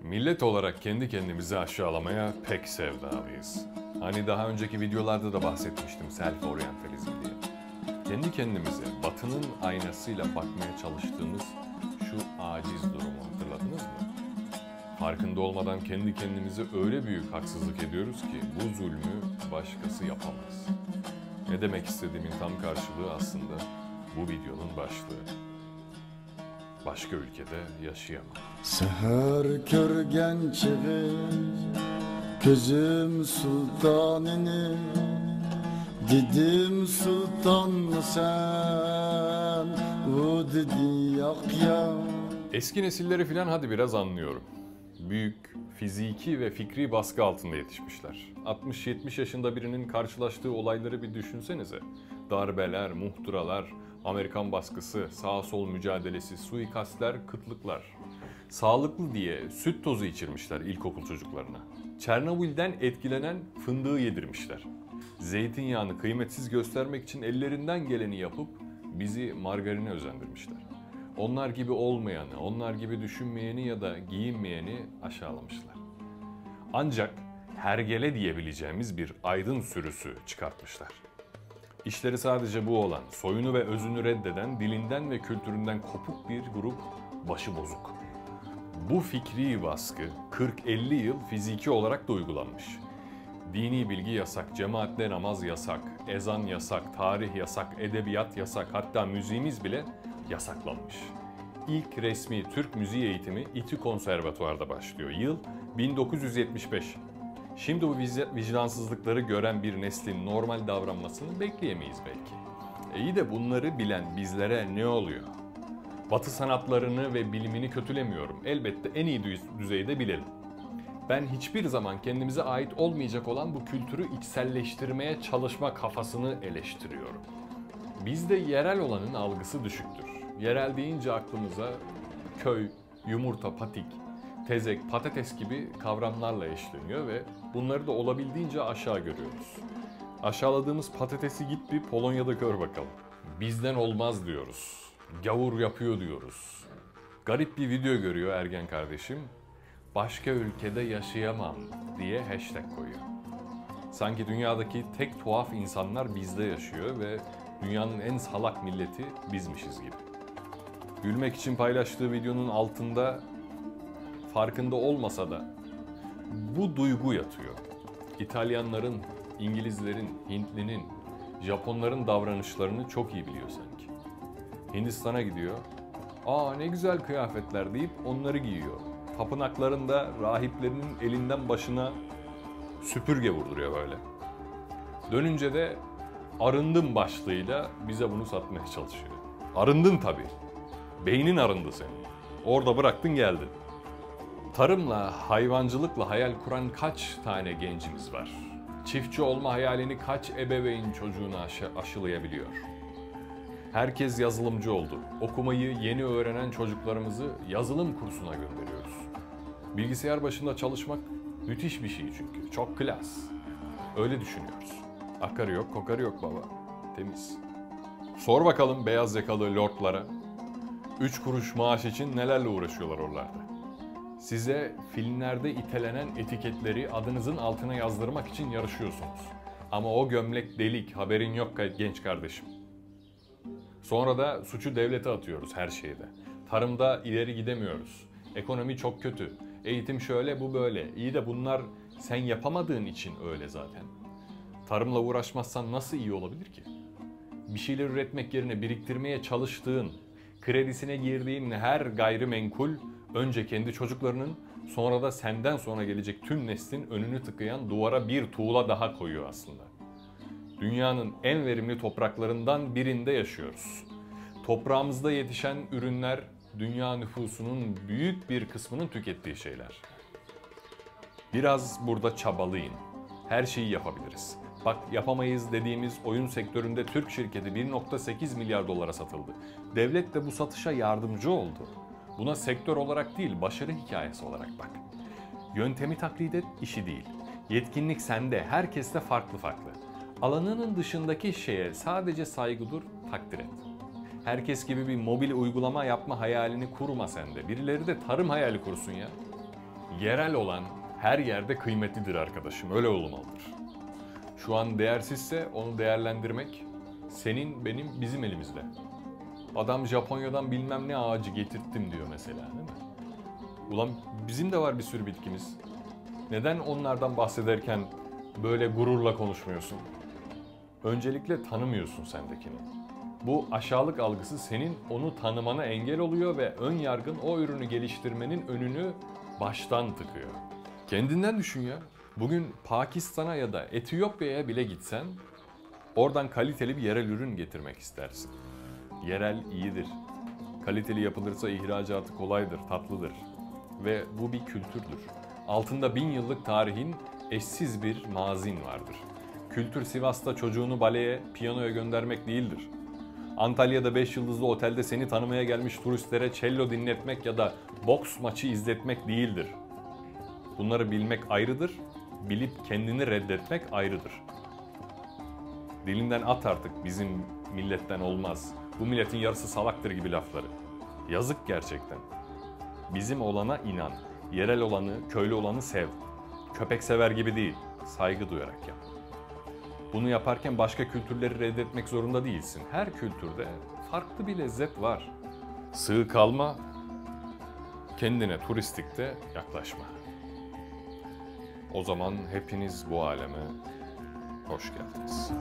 Millet olarak kendi kendimizi aşağılamaya pek sevdalıyız. Hani daha önceki videolarda da bahsetmiştim self-oryantalizm diye. Kendi kendimize Batı'nın aynasıyla bakmaya çalıştığımız şu aciz durumu hatırladınız mı? Farkında olmadan kendi kendimize öyle büyük haksızlık ediyoruz ki bu zulmü başkası yapamaz. Ne demek istediğimin tam karşılığı aslında bu videonun başlığı. Başka ülkede yaşayamam. Seher körgen çıgır gözüm sultanını dedim sultan mı sen o dedi yak ya. Eski nesilleri filan hadi biraz anlıyorum. Büyük fiziki ve fikri baskı altında yetişmişler. 60-70 yaşında birinin karşılaştığı olayları bir düşünsenize. Darbeler, muhtıralar, Amerikan baskısı, sağ sol mücadelesi, suikastler, kıtlıklar. Sağlıklı diye süt tozu içirmişler ilkokul çocuklarına. Çernobil'den etkilenen fındığı yedirmişler. Zeytinyağını kıymetsiz göstermek için ellerinden geleni yapıp bizi margarine özendirmişler. Onlar gibi olmayanı, onlar gibi düşünmeyeni ya da giyinmeyeni aşağılamışlar. Ancak hergele diyebileceğimiz bir aydın sürüsü çıkartmışlar. İşleri sadece bu olan, soyunu ve özünü reddeden, dilinden ve kültüründen kopuk bir grup başıbozuk. Bu fikri baskı 40-50 yıl fiziki olarak da uygulanmış. Dini bilgi yasak, cemaatle namaz yasak, ezan yasak, tarih yasak, edebiyat yasak, hatta müziğimiz bile yasaklanmış. İlk resmi Türk müziği eğitimi İTÜ Konservatuvar'da başlıyor. Yıl 1975. Şimdi bu vicdansızlıkları gören bir neslin normal davranmasını bekleyemeyiz belki. İyi de bunları bilen bizlere ne oluyor? Batı sanatlarını ve bilimini kötülemiyorum. Elbette en iyi düzeyde bilelim. Ben hiçbir zaman kendimize ait olmayacak olan bu kültürü içselleştirmeye çalışma kafasını eleştiriyorum. Bizde yerel olanın algısı düşüktür. Yerel deyince aklımıza köy, yumurta, patik, tezek, patates gibi kavramlarla eşleniyor ve bunları da olabildiğince aşağı görüyoruz. Aşağıladığımız patatesi git bir Polonya'da gör bakalım. Bizden olmaz diyoruz. Gavur yapıyor diyoruz. Garip bir video görüyor ergen kardeşim. Başka ülkede yaşayamam diye hashtag koyuyor. Sanki dünyadaki tek tuhaf insanlar bizde yaşıyor ve dünyanın en salak milleti bizmişiz gibi. Gülmek için paylaştığı videonun altında farkında olmasa da bu duygu yatıyor. İtalyanların, İngilizlerin, Hintlinin, Japonların davranışlarını çok iyi biliyor sanki. Hindistan'a gidiyor. "Aa ne güzel kıyafetler" deyip onları giyiyor. Tapınaklarında rahiplerinin elinden başına süpürge vurduruyor böyle. Dönünce de arındım başlığıyla bize bunu satmaya çalışıyor. Arındın tabii. Beynin arındı senin. Orada bıraktın geldin. Tarımla, hayvancılıkla hayal kuran kaç tane gencimiz var? Çiftçi olma hayalini kaç ebeveyn çocuğuna aşılayabiliyor? Herkes yazılımcı oldu. Okumayı yeni öğrenen çocuklarımızı yazılım kursuna gönderiyoruz. Bilgisayar başında çalışmak müthiş bir şey çünkü. Çok klas. Öyle düşünüyoruz. Akarı yok, kokarı yok baba. Temiz. Sor bakalım beyaz yakalı lordlara. 3 kuruş maaş için nelerle uğraşıyorlar oralarda. Size filmlerde itelenen etiketleri adınızın altına yazdırmak için yarışıyorsunuz. Ama o gömlek delik, haberin yok genç kardeşim. Sonra da suçu devlete atıyoruz her şeyde. Tarımda ileri gidemiyoruz. Ekonomi çok kötü. Eğitim şöyle, bu böyle. İyi de bunlar sen yapamadığın için öyle zaten. Tarımla uğraşmazsan nasıl iyi olabilir ki? Bir şeyler üretmek yerine biriktirmeye çalıştığın, kredisine girdiğin her gayrimenkul önce kendi çocuklarının, sonra da senden sonra gelecek tüm neslin önünü tıkayan duvara bir tuğla daha koyuyor aslında. Dünyanın en verimli topraklarından birinde yaşıyoruz. Toprağımızda yetişen ürünler dünya nüfusunun büyük bir kısmının tükettiği şeyler. Biraz burada çabalayın. Her şeyi yapabiliriz. Bak yapamayız dediğimiz oyun sektöründe Türk şirketi 1,8 milyar dolara satıldı. Devlet de bu satışa yardımcı oldu. Buna sektör olarak değil, başarı hikayesi olarak bak. Yöntemi taklit et, işi değil. Yetkinlik sende, herkeste farklı farklı. Alanının dışındaki şeye sadece saygı dur, takdir et. Herkes gibi bir mobil uygulama yapma hayalini kurma sende. Birileri de tarım hayali kursun ya. Yerel olan her yerde kıymetlidir arkadaşım, öyle olmalıdır. Şu an değersizse onu değerlendirmek senin, benim, bizim elimizde. Adam Japonya'dan bilmem ne ağacı getirttim diyor mesela, değil mi? Ulan bizim de var bir sürü bitkimiz. Neden onlardan bahsederken böyle gururla konuşmuyorsun? Öncelikle tanımıyorsun sendekini. Bu aşağılık algısı senin onu tanımana engel oluyor ve ön yargın o ürünü geliştirmenin önünü baştan tıkıyor. Kendinden düşün ya. Bugün Pakistan'a ya da Etiyopya'ya bile gitsen oradan kaliteli bir yerel ürün getirmek istersin. Yerel iyidir. Kaliteli yapılırsa ihracatı kolaydır, tatlıdır. Ve bu bir kültürdür. Altında 1000 yıllık tarihin eşsiz bir mazin vardır. Kültür Sivas'ta çocuğunu baleye, piyanoya göndermek değildir. Antalya'da 5 yıldızlı otelde seni tanımaya gelmiş turistlere cello dinletmek ya da boks maçı izletmek değildir. Bunları bilmek ayrıdır, bilip kendini reddetmek ayrıdır. Dilinden at artık bizim milletten olmaz. Bu milletin yarısı salaktır gibi lafları. Yazık gerçekten. Bizim olana inan. Yerel olanı, köylü olanı sev. Köpek sever gibi değil, saygı duyarak yap. Bunu yaparken başka kültürleri reddetmek zorunda değilsin. Her kültürde farklı bir lezzet var. Sığ kalma, kendine turistikte yaklaşma. O zaman hepiniz bu aleme hoş geldiniz.